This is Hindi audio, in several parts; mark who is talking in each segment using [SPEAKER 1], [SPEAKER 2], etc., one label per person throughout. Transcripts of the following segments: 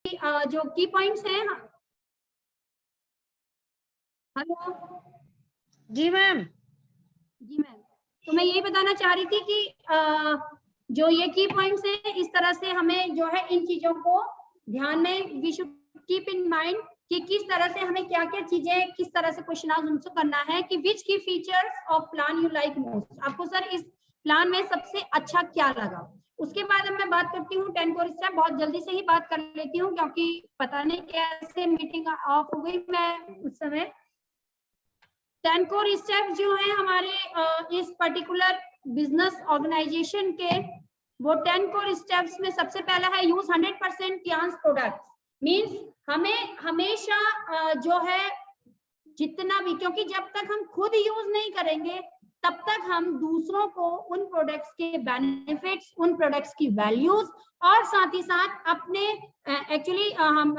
[SPEAKER 1] जो की पॉइंट्स हैं। हेलो
[SPEAKER 2] जी मैम।
[SPEAKER 1] जी मैम, तो मैं यही बताना चाह रही थी कि जो ये की पॉइंट्स हैं, इस तरह से हमें जो है इन चीजों को ध्यान में we should keep in mind कि किस तरह से हमें क्या क्या चीजें, किस तरह से क्वेश्चन आंसर करना है कि विच की features of plan you like most. आपको सर इस प्लान में सबसे अच्छा क्या लगा। उसके बाद अब मैं बात करती हूँ 10 कोर स्टेप। बहुत जल्दी से ही बात कर लेती हूँ क्योंकि पता नहीं कैसे मीटिंग ऑफ हो गई मैं उस समय। 10 कोर स्टेप जो है हमारे इस पर्टिकुलर बिजनेस ऑर्गेनाइजेशन के, वो 10 कोर स्टेप्स में सबसे पहला है यूज 100% कियांस प्रोडक्ट्स। मींस हमें हमेशा जो है जितना भी, क्योंकि जब तक हम खुद यूज नहीं करेंगे तब तक हम दूसरों को उन प्रोडक्ट्स के बेनिफिट्स, उन प्रोडक्ट्स की वैल्यूज और साथ ही साथ अपने एक्चुअली हम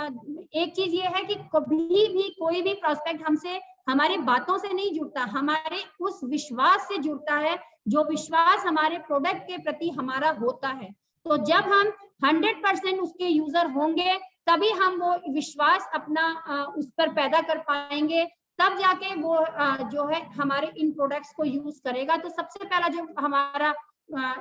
[SPEAKER 1] एक चीज ये है कि कभी भी कोई भी प्रोस्पेक्ट हमसे हमारी बातों से नहीं जुड़ता, हमारे उस विश्वास से जुड़ता है जो विश्वास हमारे प्रोडक्ट के प्रति हमारा होता है। तो जब हम 100% उसके यूजर होंगे तभी हम वो विश्वास अपना उस पर पैदा कर पाएंगे, तब जाके वो जो है हमारे इन प्रोडक्ट्स को यूज करेगा। तो सबसे पहला जो हमारा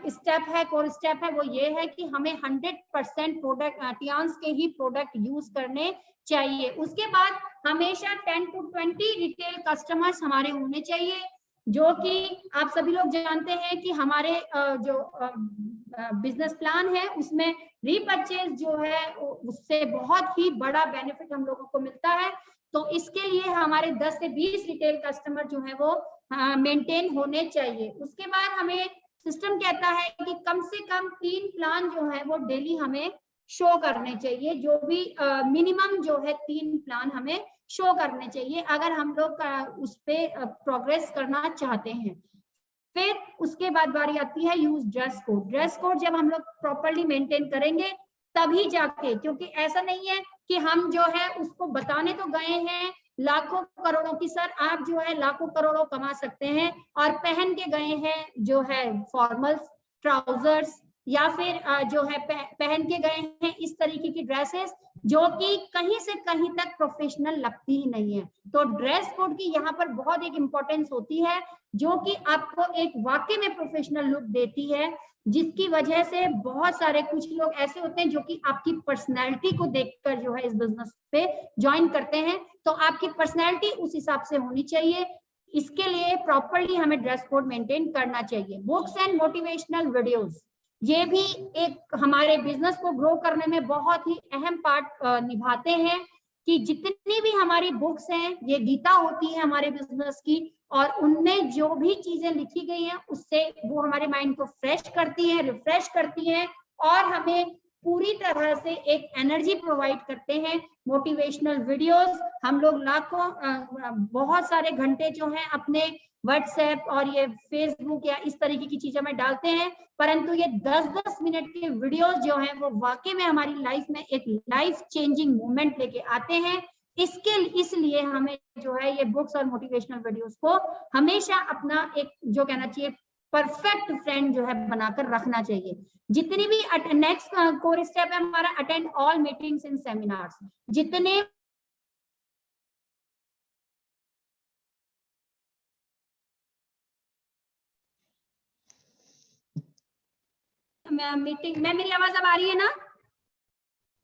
[SPEAKER 1] स्टेप है, कोर स्टेप है, वो ये है कि हमें 100% प्रोडक्ट टियांस के ही प्रोडक्ट यूज करने चाहिए। उसके बाद हमेशा 10 to 20 रिटेल कस्टमर्स हमारे होने चाहिए, जो कि आप सभी लोग जानते हैं कि हमारे जो बिजनेस प्लान है उसमें रीपरचेज जो है उससे बहुत ही बड़ा बेनिफिट हम लोगों को मिलता है। तो इसके लिए हमारे 10 से 20 रिटेल कस्टमर जो है वो मेंटेन होने चाहिए। उसके बाद हमें सिस्टम कहता है कि कम से कम 3 प्लान जो है वो डेली हमें शो करने चाहिए, जो भी मिनिमम जो है 3 प्लान हमें शो करने चाहिए अगर हम लोग उस पे प्रोग्रेस करना चाहते हैं। फिर उसके बाद बारी आती है use dress code. Dress code जब हम लोग प्रॉपर्ली मेंटेन करेंगे तभी जाके, क्योंकि ऐसा नहीं है कि हम जो है उसको बताने तो गए हैं लाखों करोड़ों की सर आप जो है लाखों करोड़ों कमा सकते हैं और पहन के गए हैं जो है फॉर्मल्स, ट्राउजर्स या फिर जो है पहन के गए हैं इस तरीके की ड्रेसेस जो कि कहीं से कहीं तक प्रोफेशनल लगती ही नहीं है। तो ड्रेस कोड की यहाँ पर बहुत एक इंपॉर्टेंस होती है जो कि आपको एक वाकई में प्रोफेशनल लुक देती है, जिसकी वजह से बहुत सारे कुछ लोग ऐसे होते हैं जो कि आपकी पर्सनैलिटी को देखकर जो है इस बिजनेस पे ज्वाइन करते हैं। तो आपकी पर्सनैलिटी उस हिसाब से होनी चाहिए, इसके लिए प्रॉपरली हमें ड्रेस कोड मेंटेन करना चाहिए। बुक्स एंड मोटिवेशनल वीडियोस, ये भी एक हमारे बिजनेस को ग्रो करने में बहुत ही अहम पार्ट निभाते हैं कि जितनी भी हमारी बुक्स हैं ये गीता होती है हमारे बिजनेस की, और उनमें जो भी चीजें लिखी गई हैं उससे वो हमारे माइंड को फ्रेश करती हैं, रिफ्रेश करती हैं और हमें पूरी तरह से एक एनर्जी प्रोवाइड करते हैं। मोटिवेशनल वीडियोस हम लोग लाखों बहुत सारे घंटे जो है अपने व्हाट्सएप और ये फेसबुक या इस तरीके की चीजों में डालते हैं, परंतु ये 10-10 मिनट के वीडियोस जो हैं वो वाकई में हमारी लाइफ में एक लाइफ चेंजिंग मोमेंट लेके आते हैं। इसलिए हमें जो है ये बुक्स और मोटिवेशनल वीडियोस को हमेशा अपना एक जो कहना चाहिए परफेक्ट फ्रेंड जो है बनाकर रखना चाहिए। जितनी भी नेक्स्ट कोर स्टेप है हमारा attend all meetings and seminars. जितने मीटिंग में मेरी आवाज अब आ रही है ना?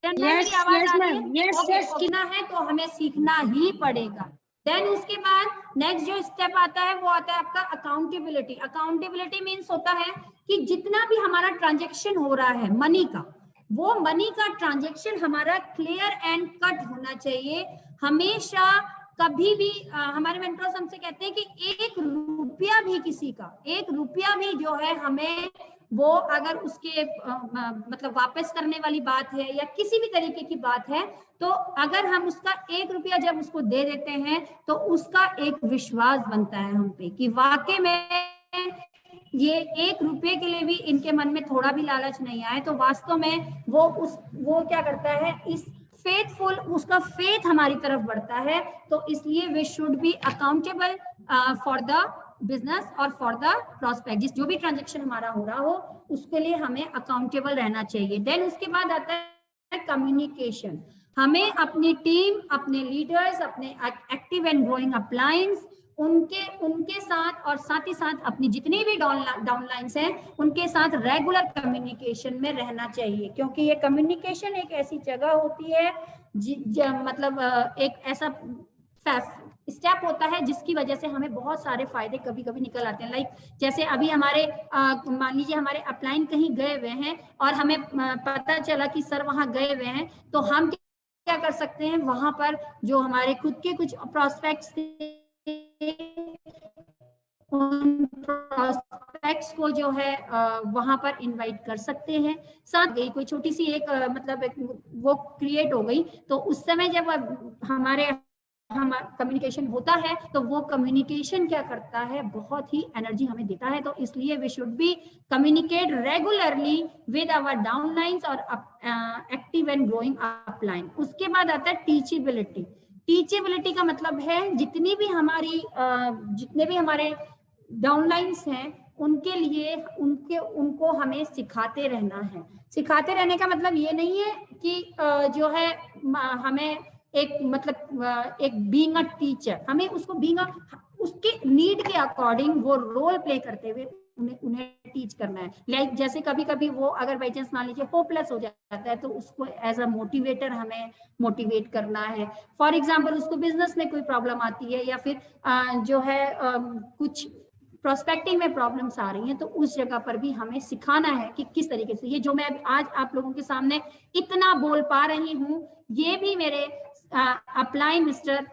[SPEAKER 1] मेरी आवाज आ रही है? सीखना है तो हमें सीखना ही पड़ेगा। देन उसके बाद नेक्स्ट जो स्टेप आता है वो आता है आपका अकाउंटेबिलिटी। अकाउंटेबिलिटी मीन्स होता है कि जितना भी हमारा ट्रांजेक्शन हो रहा है मनी का, वो मनी का ट्रांजेक्शन हमारा क्लियर एंड कट होना चाहिए। हमेशा कभी भी हमारे मेंटर्स हमसे कहते हैं कि 1 रुपया भी किसी का, 1 रुपया भी जो है हमें वो अगर उसके मतलब वापस करने वाली बात है या किसी भी तरीके की बात है, तो अगर हम उसका 1 रुपया जब उसको दे देते हैं तो उसका एक विश्वास बनता है हम पे कि वाकई में ये 1 रुपये के लिए भी इनके मन में थोड़ा भी लालच नहीं आए, तो वास्तव में वो क्या करता है, इस फेथफुल, उसका फेथ हमारी तरफ बढ़ता है। तो इसलिए we should be accountable for the business और फॉर द प्रोस्पेक्ट। जिस जो भी ट्रांजेक्शन हमारा हो रहा हो उसके लिए हमें अकाउंटेबल रहना चाहिए। देन उसके बाद आता है कम्युनिकेशन। हमें अपनी टीम, अपने लीडर्स, अपने एक्टिव एंड ग्रोइंग अपलायंस, उनके साथ और साथ ही साथ अपनी जितनी भी डाउनलाइंस हैं उनके साथ रेगुलर कम्युनिकेशन में रहना चाहिए, क्योंकि ये कम्युनिकेशन एक ऐसी जगह होती है मतलब एक ऐसा स्टेप होता है जिसकी वजह से हमें बहुत सारे फायदे कभी कभी निकल आते हैं। लाइक जैसे अभी हमारे मान लीजिए हमारे अपलाइन कहीं गए हुए हैं और हमें पता चला कि सर वहां गए हुए हैं, तो हम क्या कर सकते हैं, वहां पर जो हमारे खुद के कुछ प्रोस्पेक्ट्स उन प्रोस्पेक्ट्स को जो है वहां पर इनवाइट कर सकते हैं। साथ गई कोई छोटी सी एक मतलब वो क्रिएट हो गई, तो उस समय जब हमारे कम्युनिकेशन होता है तो वो कम्युनिकेशन क्या करता है, बहुत ही एनर्जी हमें देता है। तो इसलिए we should be communicate regularly with our downlines और एक्टिव एंड ग्रोइंग अपलाइन। उसके बाद आता है टीचेबिलिटी। टीचेबिलिटी का मतलब है जितने भी हमारे डाउनलाइंस हैं उनके लिए उनको हमें सिखाते रहना है। सिखाते रहने का मतलब ये नहीं है कि जो है हमें एक मतलब एक बीइंग अ टीचर, हमें उसको बीइंग उसके नीड के अकॉर्डिंग वो रोल प्ले करते हुए उन्हें टीच करना है। लाइक जैसे कभी कभी वो अगर बाई चांस मान लीजिए होपलेस हो जाता है तो उसको एज अ मोटिवेटर हमें मोटिवेट करना है। फॉर एग्जाम्पल उसको बिजनेस में कोई प्रॉब्लम आती है या फिर जो है कुछ प्रोस्पेक्टिंग में प्रॉब्लम्स आ रही हैं, तो उस जगह पर भी हमें सिखाना है कि किस तरीके से ये जो मैं आज आप लोगों के सामने इतना बोल पा रही हूँ, ये भी मेरे अपलाइन मिस्टर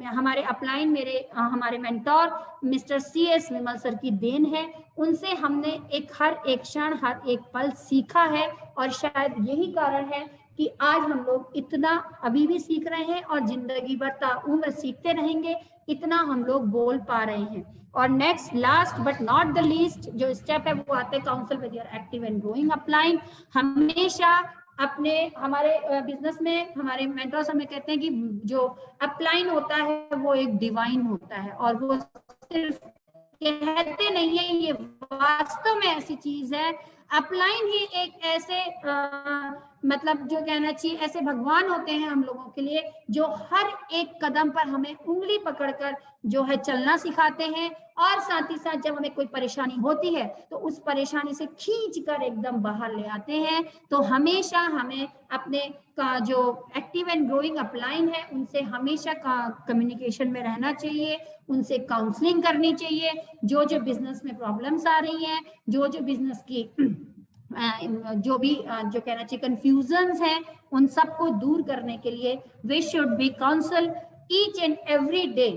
[SPEAKER 1] हमारे अपलाइन हमारे मेंटोर मिस्टर CS विमल सर की देन है। उनसे हमने हर एक क्षण हर एक पल सीखा है और शायद यही कारण है कि आज हम लोग इतना अभी भी सीख रहे हैं और जिंदगी भर ताउम्र सीखते रहेंगे, इतना हम लोग बोल पा रहे हैं। और next last but not the least जो स्टेप है वो आते हैं council with your active and growing upline. हमेशा अपने हमारे बिजनेस में हमारे मेंटर्स हमें कहते हैं कि जो अपलाइन होता है वो एक डिवाइन होता है, और वो सिर्फ कहते नहीं है, ये वास्तव में ऐसी चीज है। अपलाइन ही एक ऐसे मतलब जो कहना चाहिए ऐसे भगवान होते हैं हम लोगों के लिए, जो हर एक कदम पर हमें उंगली पकड़कर जो है चलना सिखाते हैं, और साथ ही साथ जब हमें कोई परेशानी होती है तो उस परेशानी से खींच कर एकदम बाहर ले आते हैं। तो हमेशा हमें अपने का जो एक्टिव एंड ग्रोइंग अपलाइन है उनसे हमेशा कम्युनिकेशन में रहना चाहिए, उनसे काउंसलिंग करनी चाहिए। जो बिजनेस में प्रॉब्लम्स आ रही हैं, जो बिजनेस की जो भी जो कहना चाहिए कंफ्यूजन्स हैं, उन सबको दूर करने के लिए we should be counsel each and every day.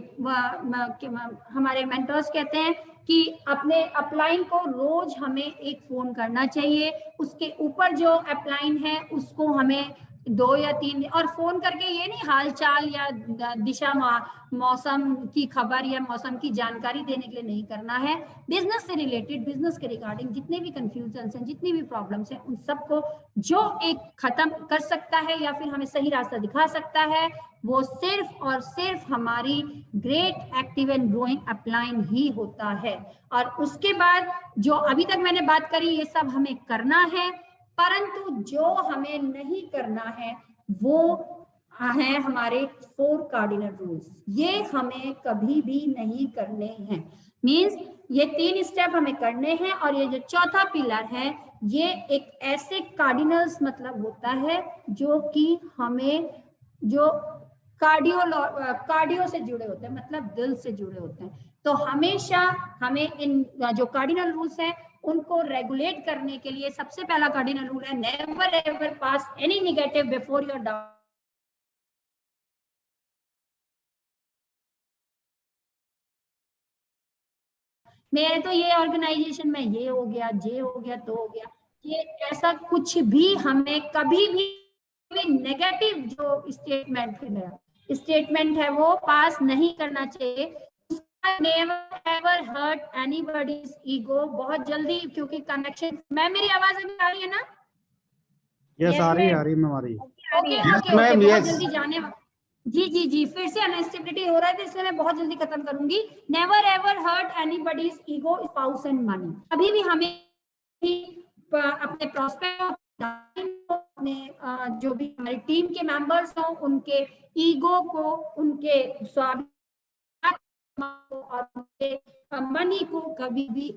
[SPEAKER 1] हमारे मेंटर्स कहते हैं कि अपने अपलाइन को रोज हमें एक फोन करना चाहिए, उसके ऊपर जो अपलाइन है उसको हमें 2 या 3 और फोन करके ये नहीं हाल चाल या दिशा मौसम की खबर या मौसम की जानकारी देने के लिए नहीं करना है। बिजनेस से रिलेटेड, बिजनेस के रिगार्डिंग जितने भी कंफ्यूजन हैं, जितनी भी प्रॉब्लम्स हैं, उन सबको जो एक खत्म कर सकता है या फिर हमें सही रास्ता दिखा सकता है, वो सिर्फ और सिर्फ हमारी great active and growing upline ही होता है। और उसके बाद जो अभी तक मैंने बात करी ये सब हमें करना है, परंतु जो हमें नहीं करना है वो है हमारे 4 कार्डिनल रूल्स। ये हमें कभी भी नहीं करने हैं। मींस ये 3 स्टेप हमें करने हैं, और ये जो चौथा पिलर है ये एक ऐसे कार्डिनल्स मतलब होता है जो कि हमें जो कार्डियो से जुड़े होते हैं, मतलब दिल से जुड़े होते हैं। तो हमेशा हमें इन जो कार्डिनल रूल्स हैं उनको रेगुलेट करने के लिए सबसे पहला कार्डिनल रूल है never ever pass any negative before your down. मेरे तो ये ऑर्गेनाइजेशन में ये हो गया, जे हो गया, तो हो गया, ये ऐसा कुछ भी हमें कभी भी नेगेटिव जो स्टेटमेंट है वो पास नहीं करना चाहिए। Never ever hurt anybody's ego. बहुत जल्दी क्योंकि कनेक्शन मैं मेरी आवाज आ रही है ना?
[SPEAKER 3] यस आ रही है हमारी।
[SPEAKER 1] ओके ओके बहुत जल्दी जाने जी फिर से अनस्टेबिलिटी हो रहा है तो इसलिए मैं बहुत जल्दी खत्म करूंगी। Never ever hurt anybody's ego, spouse and money. अभी भी हमें अपने प्रोस्पेक्ट अपने जो भी हमारी टीम के मेंबर्स हों उनके ईगो को, उनके स्वाभिमान और उनके मनी को कभी भी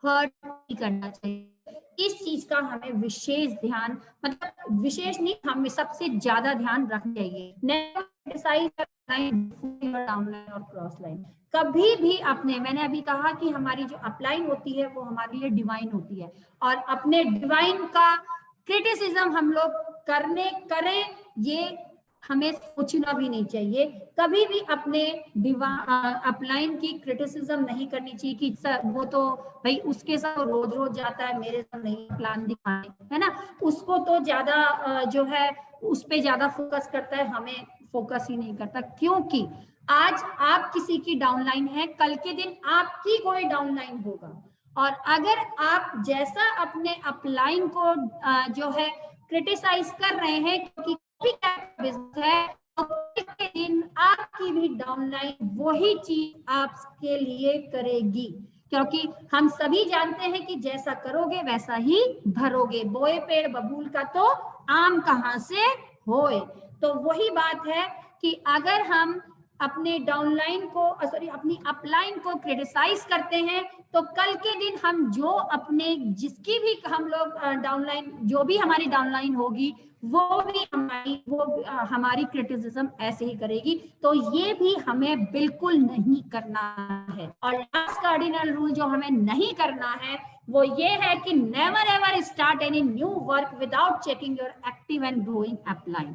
[SPEAKER 1] हर्ट नहीं करना चाहिए। इस चीज का हमें विशेष ध्यान, मतलब विशेष नहीं, हमें सबसे ज्यादा ध्यान रखना चाहिए। डाउनलाइन और क्रॉस लाइन कभी भी अपने, मैंने अभी कहा कि हमारी जो अपलाइन होती है वो हमारे लिए डिवाइन होती है, और अपने डिवाइन का क्रिटिसिज्म हम लोग करें ये हमें सोचना भी नहीं चाहिए। कभी भी अपने अपलाइन की क्रिटिसिज्म नहीं करनी चाहिए कि वो तो भाई उसके साथ रोज रोज जाता है, मेरे साथ नहीं प्लान दिखाने, है ना, उसको तो ज्यादा जो है उस पे ज्यादा फोकस करता है, हमें फोकस ही नहीं करता। क्योंकि आज आप किसी की डाउनलाइन है, कल के दिन आपकी कोई डाउनलाइन होगा, और अगर आप जैसा अपने अपलाइन को जो है क्रिटिसाइज कर रहे हैं क्योंकि बिजनेस है, तो दिन आपकी भी डाउनलाइन वही चीज आपके लिए करेगी, क्योंकि हम सभी जानते हैं कि जैसा करोगे वैसा ही भरोगे, बोए पेड़ बबूल का तो आम कहां से होए। तो वही बात है कि अगर हम अपने डाउनलाइन को, सॉरी, अपनी अपलाइन को क्रिटिसाइज करते हैं, तो कल के दिन हम जो अपने जिसकी भी हम लोग डाउनलाइन, जो भी हमारी डाउनलाइन होगी वो भी हमारी क्रिटिसिज्म ऐसे ही करेगी। तो ये भी हमें बिल्कुल नहीं करना है। और लास्ट कार्डिनल रूल जो हमें नहीं करना है वो ये है कि never ever start any new work without checking your active and growing upline.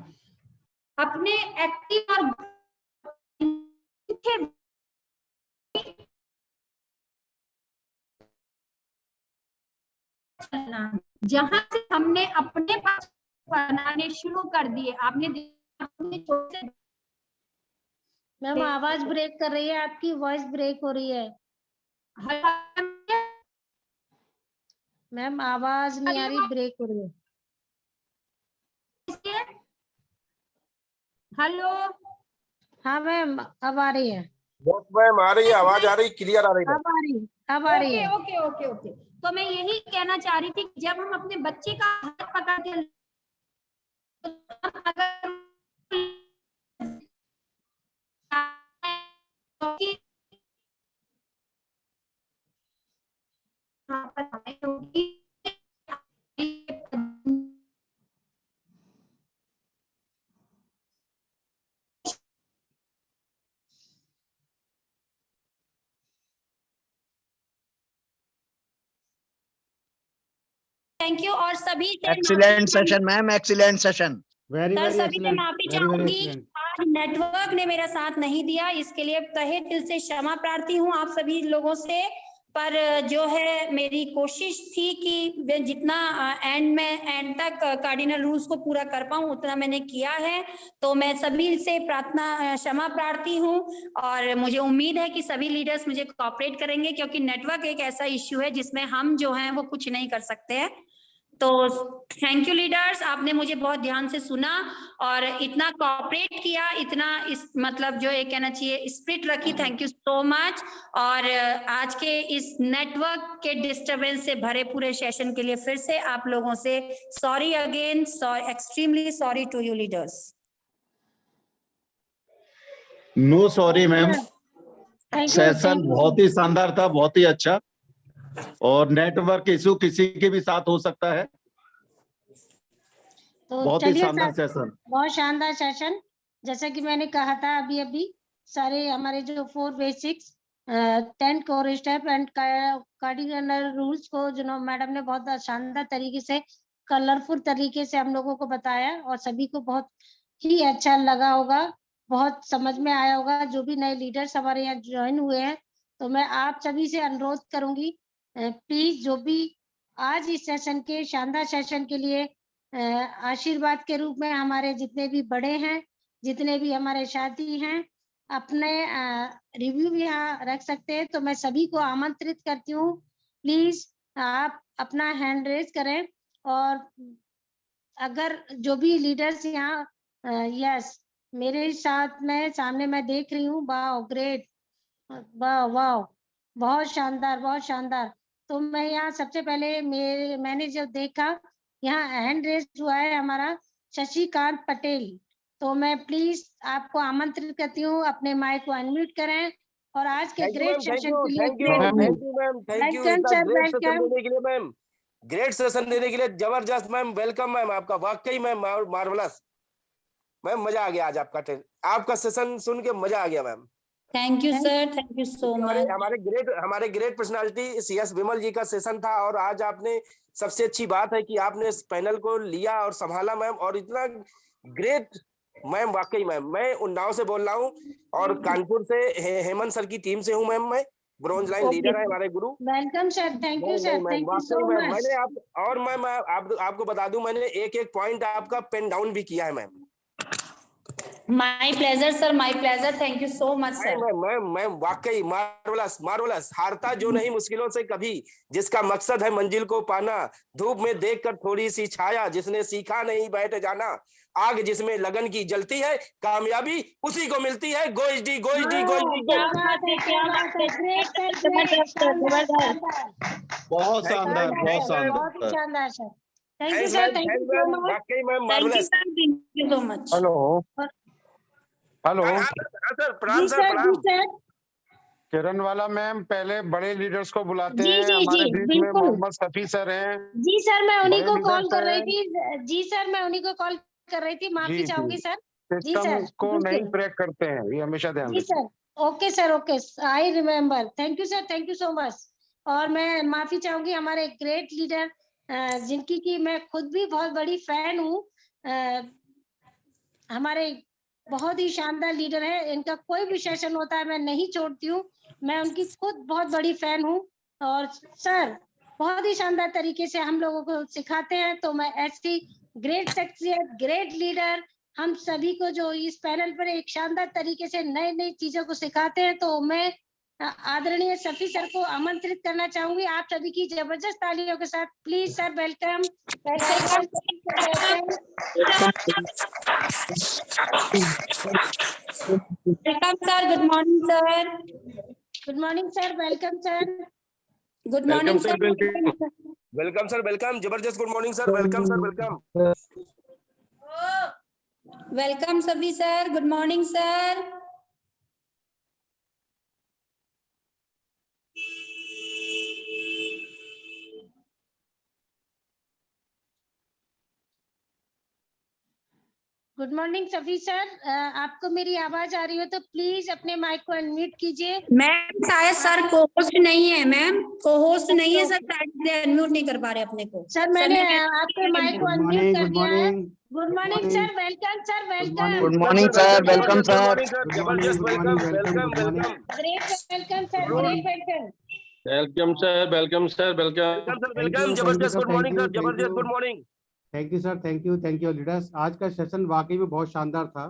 [SPEAKER 1] अपने एक्टिव और जहां से हमने अपने पास बनाने शुरू कर दिए, आपने
[SPEAKER 2] मैम आवाज ब्रेक कर रही है, आपकी वॉइस ब्रेक हो रही है मैम, आवाज नहीं आ रही, ब्रेक हो रही है।
[SPEAKER 1] हेलो,
[SPEAKER 2] हाँ मैम अब आ रही है,
[SPEAKER 4] बस मैम आ रही है, आवाज आ रही, क्लियर आ रही है।
[SPEAKER 2] अब आ रही है, अब आ रही है।
[SPEAKER 1] Okay okay okay. तो मैं यही कहना चाह रही थी, जब हम अपने बच्चे का हाथ पकड़ के, अगर थैंक यू। और सभी
[SPEAKER 5] excellent session ma'am, excellent session.
[SPEAKER 3] Very
[SPEAKER 1] sir
[SPEAKER 3] very
[SPEAKER 1] सभी से
[SPEAKER 3] एक्सीलेंट,
[SPEAKER 1] माफी
[SPEAKER 3] वेरी वेरी
[SPEAKER 1] चाहूंगी,
[SPEAKER 3] एक्सीलेंट।
[SPEAKER 1] आज नेटवर्क ने मेरा साथ नहीं दिया, इसके लिए तहे दिल से क्षमा प्रार्थी हूँ आप सभी लोगों से। पर जो है मेरी कोशिश थी कि जितना एंड तक कार्डिनल रूल्स को पूरा कर पाऊं उतना मैंने किया है। तो मैं सभी से प्रार्थना क्षमा प्रार्थी हूँ, और मुझे उम्मीद है कि सभी लीडर्स मुझे कोऑपरेट करेंगे, क्योंकि नेटवर्क एक ऐसा इश्यू है जिसमें हम जो हैं वो कुछ नहीं कर सकते हैं। तो थैंक यू लीडर्स, आपने मुझे बहुत ध्यान से सुना और इतना कोऑपरेट किया, इतना इस मतलब जो ये कहना चाहिए स्पिरिट रखी, थैंक यू सो मच। और आज के इस नेटवर्क के डिस्टरबेंस से भरे पूरे सेशन के लिए फिर से आप लोगों से sorry again, extremely sorry to you leaders.
[SPEAKER 5] No sorry ma'am, session
[SPEAKER 2] you.
[SPEAKER 5] बहुत ही शानदार था, बहुत ही अच्छा। और नेटवर्क इशू किसी के भी साथ हो सकता है।
[SPEAKER 2] तो
[SPEAKER 5] बहुत ही
[SPEAKER 2] चलिए
[SPEAKER 5] शानदार सेशन,
[SPEAKER 2] बहुत शानदार सेशन। जैसा कि मैंने कहा था अभी सारे हमारे जो 4 basics 10 core step and cardinal rules को जो मैडम ने बहुत शानदार तरीके से, कलरफुल तरीके से हम लोगों को बताया, और सभी को बहुत ही अच्छा लगा होगा, बहुत समझ में आया होगा। जो भी नए लीडर्स हमारे यहाँ ज्वाइन हुए हैं, तो मैं आप सभी से अनुरोध करूंगी, प्लीज जो भी आज इस सेशन के शानदार सेशन के लिए आशीर्वाद के रूप में हमारे जितने भी बड़े हैं, जितने भी हमारे साथी हैं, अपने रिव्यू भी यहाँ रख सकते हैं। तो मैं सभी को आमंत्रित करती हूँ, प्लीज आप अपना हैंड रेज करें। और अगर जो भी लीडर्स यहाँ, यस, मेरे साथ में सामने मैं देख रही हूँ, वाह ग्रेट, वाह वाह, बहुत शानदार, बहुत शानदार। तो मैं यहाँ सबसे पहले मैंने जब देखा यहाँ हैंड रेज हुआ है हमारा शशिकांत पटेल, तो मैं प्लीज आपको आमंत्रित करती हूँ, अपने माइक को अनम्यूट करें और आज के
[SPEAKER 4] thank you
[SPEAKER 2] great
[SPEAKER 4] ma'am, thank
[SPEAKER 2] session
[SPEAKER 4] you,
[SPEAKER 2] के लिए
[SPEAKER 4] thank you,
[SPEAKER 2] pray
[SPEAKER 3] ma'am.
[SPEAKER 4] Thank you ma'am, thank you,
[SPEAKER 2] welcome
[SPEAKER 4] इतना
[SPEAKER 2] सर,
[SPEAKER 4] ग्रेट सेशन
[SPEAKER 2] वेलकम।
[SPEAKER 4] देने के लिए मैम, ग्रेट सेशन देने के लिए जबरदस्त मैम, वेलकम मैम आपका, वाकई मैम मार्वलस मैम, मजा आ गया आज आपका सेशन सुन के मजा आ गया ma'am.
[SPEAKER 1] Thank you sir, thank you so much.
[SPEAKER 4] हमारे ग्रेट पर्सनालिटी CS विमल जी का सेशन था, और आज आपने, सबसे अच्छी बात है कि आपने इस पैनल को लिया और संभाला मैम, और इतना ग्रेट मैम, वाकई मैम। मैं उन्नाव से बोल रहा हूँ और कानपुर से हेमंत सर की टीम से हूँ मैम, मैं ब्रॉन्ज लाइन लीडर है हमारे गुरु।
[SPEAKER 2] वेलकम सर, थैंक यू
[SPEAKER 4] नहीं
[SPEAKER 2] सर,
[SPEAKER 4] मैम,
[SPEAKER 2] थैंक यू
[SPEAKER 4] वाकई
[SPEAKER 2] सो
[SPEAKER 4] मैम,
[SPEAKER 2] मच।
[SPEAKER 4] मैंने और मैम आपको बता दूं, मैंने एक एक पॉइंट आपका पेन डाउन भी किया है ma'am.
[SPEAKER 1] My pleasure sir, my pleasure, thank you so much sir.
[SPEAKER 4] मैं वाकई मार्वलस मार्वलस, हारता जो नहीं मुश्किलों से कभी, जिसका मकसद है मंजिल को पाना, धूप में देखकर थोड़ी सी छाया, जिसने सीखा नहीं बैठ जाना, आग जिसमें लगन की जलती है, कामयाबी उसी को मिलती है। गोइडी गोइडी गोइडी
[SPEAKER 2] क्या बात है, क्या बात है, ग्रेट सर, ग्रेट, शानदार, शानदार,
[SPEAKER 5] बहुत शानदार, बहुत
[SPEAKER 2] बहुत ही
[SPEAKER 5] शानदार।
[SPEAKER 2] शानदार sir. Thank you
[SPEAKER 4] thanks
[SPEAKER 2] sir,
[SPEAKER 4] ma'am,
[SPEAKER 2] thank you
[SPEAKER 4] thanks
[SPEAKER 2] so
[SPEAKER 4] ma'am,
[SPEAKER 2] much.
[SPEAKER 4] वाकई ma'am
[SPEAKER 1] thank you
[SPEAKER 4] marvellous.
[SPEAKER 1] Sir, thank you so much.
[SPEAKER 3] Hello hello,
[SPEAKER 4] हाँ सर, प्रणाम
[SPEAKER 2] जी
[SPEAKER 4] सर,
[SPEAKER 2] सर, जी
[SPEAKER 4] प्रणाम।
[SPEAKER 2] सर,
[SPEAKER 3] किरण वाला मैम पहले बड़े लीडर्स को बुलाते
[SPEAKER 2] जी
[SPEAKER 3] हैं।
[SPEAKER 2] जी
[SPEAKER 3] हमारे
[SPEAKER 2] जी,
[SPEAKER 3] बीच में
[SPEAKER 2] बिल्कुल।
[SPEAKER 3] मोहम्मद शफी सर हैं,
[SPEAKER 2] जी सर, मैं उन्हीं
[SPEAKER 3] बड़े
[SPEAKER 2] को कॉल
[SPEAKER 3] लीडर्स
[SPEAKER 2] कर रही
[SPEAKER 3] हैं।
[SPEAKER 2] थी। जी सर, मैं उन्हीं को कॉल कर रही थी, माफी
[SPEAKER 3] जी
[SPEAKER 2] चाहूंगी
[SPEAKER 3] जी,
[SPEAKER 2] सर। जी
[SPEAKER 3] सिस्टम
[SPEAKER 2] सर,
[SPEAKER 3] को नहीं
[SPEAKER 2] बिल्कुल।
[SPEAKER 3] ब्रेक करते हैं, ये हमेशा ध्यान
[SPEAKER 2] जी
[SPEAKER 3] रखिए।
[SPEAKER 2] Sir, okay sir, okay, I remember. Thank you sir, thank you so much. और मैं माफी चाहूंगी हमारे ग्रेट लीडर, जिनकी की मैं खुद भी बहुत बड़ी फैन हूँ, हमारे बहुत ही शानदार लीडर है। इनका कोई भी सेशन होता है मैं नहीं छोड़ती हूँ, मैं उनकी खुद बहुत बड़ी फैन हूँ। और सर बहुत ही शानदार तरीके से हम लोगों को सिखाते हैं, तो मैं ऐसी ग्रेट शख्सियत, ग्रेट लीडर, हम सभी को जो इस पैनल पर एक शानदार तरीके से नई नई चीजों को सिखाते हैं, तो मैं आदरणीय शफी सर को आमंत्रित करना चाहूंगी आप सभी की जबरदस्त तालियों के साथ। Please sir, welcome, welcome, welcome.
[SPEAKER 1] Welcome sir, good morning sir.
[SPEAKER 2] Good morning sir, welcome sir.
[SPEAKER 1] Good
[SPEAKER 5] welcome
[SPEAKER 1] morning
[SPEAKER 5] sir,
[SPEAKER 1] sir.
[SPEAKER 5] Welcome.
[SPEAKER 4] Welcome sir, welcome, जबरदस्त, good morning sir, welcome sir, welcome.
[SPEAKER 1] Welcome सभी sir, good morning sir.
[SPEAKER 2] Good morning Safi sir, आपको मेरी आवाज आ रही हो तो प्लीज अपने माइक को अनम्यूट कीजिए।
[SPEAKER 1] मैम शायद सर को होस्ट नहीं है, मैम को होस्ट नहीं है सर, शायद अनम्यूट नहीं कर पा रहे अपने को।
[SPEAKER 2] सर मैंने आपके माइक को
[SPEAKER 3] गुड
[SPEAKER 2] अनम्यूट
[SPEAKER 3] मॉर्निंग,
[SPEAKER 2] कर
[SPEAKER 3] गुड
[SPEAKER 2] दिया है।
[SPEAKER 3] Morning,
[SPEAKER 2] good morning sir, welcome sir, welcome.
[SPEAKER 3] Good
[SPEAKER 6] morning sir, welcome
[SPEAKER 4] good
[SPEAKER 6] sir.
[SPEAKER 4] Morning sir,
[SPEAKER 3] good morning,
[SPEAKER 4] जबरदस्त,
[SPEAKER 3] good
[SPEAKER 4] welcome,
[SPEAKER 3] morning, welcome,
[SPEAKER 4] welcome,
[SPEAKER 3] good morning.
[SPEAKER 4] Welcome.
[SPEAKER 2] Great welcome sir, great welcome.
[SPEAKER 5] Welcome sir, welcome sir, welcome.
[SPEAKER 4] Welcome sir,
[SPEAKER 3] thank
[SPEAKER 4] welcome,
[SPEAKER 3] you, thank you
[SPEAKER 4] जबरदस्त,
[SPEAKER 3] sir,
[SPEAKER 4] good
[SPEAKER 3] thank
[SPEAKER 4] morning
[SPEAKER 3] you,
[SPEAKER 4] sir,
[SPEAKER 3] thank
[SPEAKER 4] जबरदस्त,
[SPEAKER 3] you,
[SPEAKER 4] good morning.
[SPEAKER 3] Thank you sir, thank you leaders. आज का सेशन वाकई में बहुत शानदार था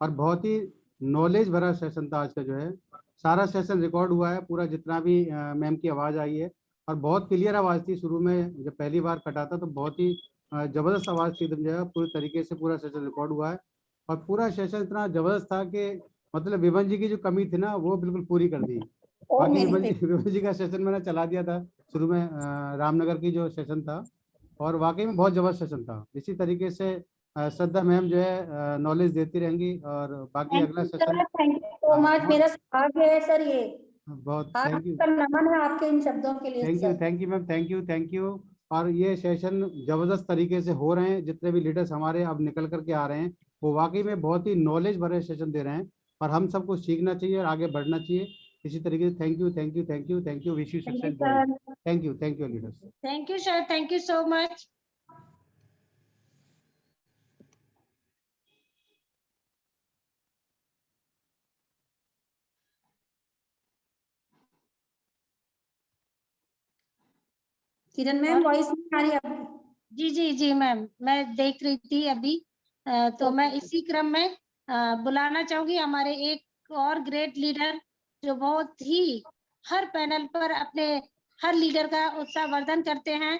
[SPEAKER 3] और बहुत ही नॉलेज भरा सेशन था आज का। जो है सारा सेशन रिकॉर्ड हुआ है पूरा, जितना भी मैम की आवाज़ आई है, और बहुत क्लियर आवाज़ थी। शुरू में जब पहली बार कटा था तो बहुत ही ज़बरदस्त आवाज़ थी एकदम। जो है पूरी तरीके से पूरा सेशन रिकॉर्ड हुआ है, और पूरा सेशन इतना ज़बरदस्त था कि मतलब विमल जी की जो कमी थी ना वो बिल्कुल पूरी कर दी। बाकी विमल जी का सेशन मैंने चला दिया था शुरू में, रामनगर की जो सेशन था, और वाकई में बहुत जबरदस्त सेशन था। इसी तरीके से श्रद्धा मैम जो है नॉलेज देती रहेंगी, और बाकी अगला session.
[SPEAKER 1] Thank you so much, मेरा सौभाग्य है सर ये।
[SPEAKER 3] बहुत
[SPEAKER 1] आज
[SPEAKER 3] थैंक यू,
[SPEAKER 1] का नमन है आपके इन शब्दों के लिए
[SPEAKER 3] thank you,
[SPEAKER 1] sir.
[SPEAKER 3] Thank you ma'am, thank you, thank you. और ये सेशन जबरदस्त तरीके से हो रहे हैं, जितने भी लीडर्स हमारे अब निकल करके आ रहे हैं वो वाकई में बहुत ही नॉलेज भरे सेशन दे रहे हैं, और हम सबको सीखना चाहिए और आगे बढ़ना चाहिए इसी तरीके से। Thank you, thank you, thank you, thank you, wish you success. Thank you leaders.
[SPEAKER 2] Thank you sir, thank you so much.
[SPEAKER 1] Kiran ma'am voice नहीं आ रही आपकी।
[SPEAKER 2] जी जी जी मैम, मैं देख रही थी अभी, तो मैं इसी क्रम में बुलाना चाहूंगी हमारे एक और ग्रेट लीडर, जो बहुत ही हर पैनल पर अपने हर लीडर का उत्साहवर्धन करते हैं,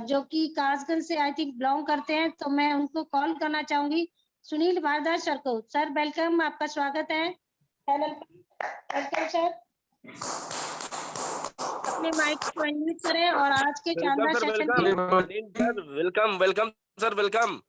[SPEAKER 2] जो कि कासगंज से आई थिंक बिलोंग करते हैं, तो मैं उनको कॉल करना चाहूंगी, सुनील भारद्वाज सर को। सर वेलकम, आपका स्वागत है पैनल पर। Welcome sir. अपने माइक को अनम्यूट करें और आज के शानदार सेशन के
[SPEAKER 4] वेलकम वेलकम सर, वेलकम।